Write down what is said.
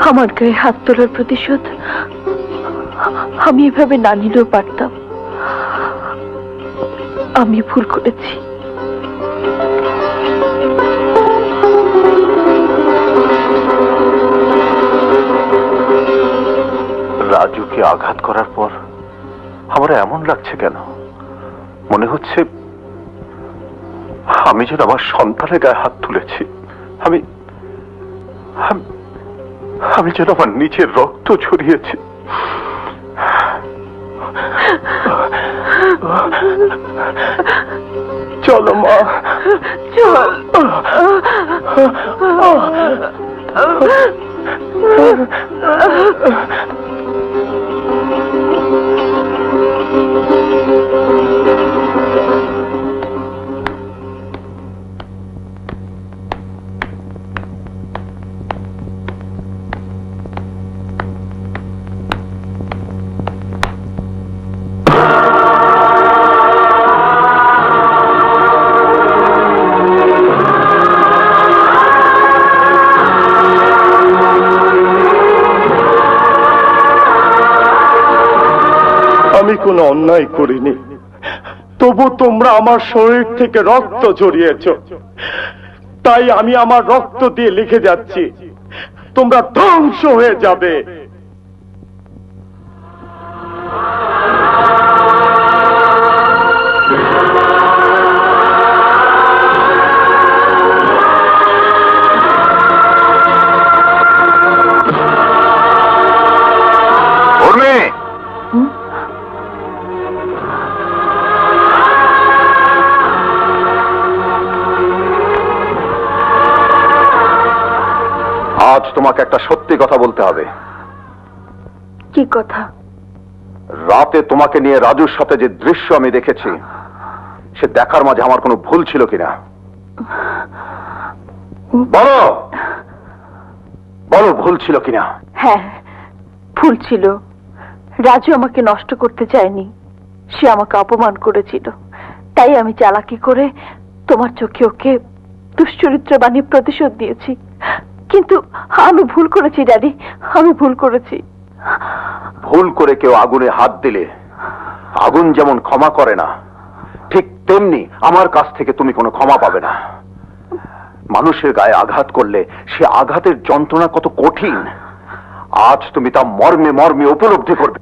আমার গায়ে হাত তোলার প্রতিশোধ আমি এভাবে না নিলেও পারতাম। আমি ভুল করেছি। রাজুকে আঘাত করার পর আমার এমন লাগছে কেন? মনে হচ্ছে আমি যেন আমার সন্তানের গায়ে হাত তুলেছি। আমি আমি যেন আমার নিজের রক্ত ঝরিয়েছি। চলো মা, চল। আমি কোনো অন্যায় করিনি, তবু তোমরা আমার শরীর থেকে রক্ত ঝরিয়েছ। তাই আমি আমার রক্ত দিয়ে লিখে যাচ্ছি, তোমরা ধ্বংস হয়ে যাবে। আজ তোমাকে একটা সত্যি কথা বলতে হবে। কি কথা? রাতে তোমাকে নিয়ে রাজুর সাথে যে দৃশ্য আমি দেখেছি, সে দেখার মাঝে আমার কোনো ভুল ছিল কিনা বলো, বলো ভুল ছিল কিনা? হ্যাঁ, ভুল ছিল। রাজু আমাকে নষ্ট করতে চায়নি, সে আমাকে অপমান করেছিল। তাই আমি চালাকি করে তোমার চোখে ওকে দুশ্চরিত্র বানিয়ে প্রতিশোধ দিয়েছি। কিন্তু আমি ভুল করেছি ড্যাডি, আমি ভুল করেছি। ভুল করে কেউ আগুনে হাত দিলে আগুন যেমন ক্ষমা করে না, ঠিক তেমনি আমার কাছ থেকে তুমি কোনো ক্ষমা পাবে না। মানুষের গায়ে আঘাত করলে সে আঘাতের যন্ত্রণা কত কঠিন, আজ তুমি তা মর্মে মর্মে উপলব্ধি করবে।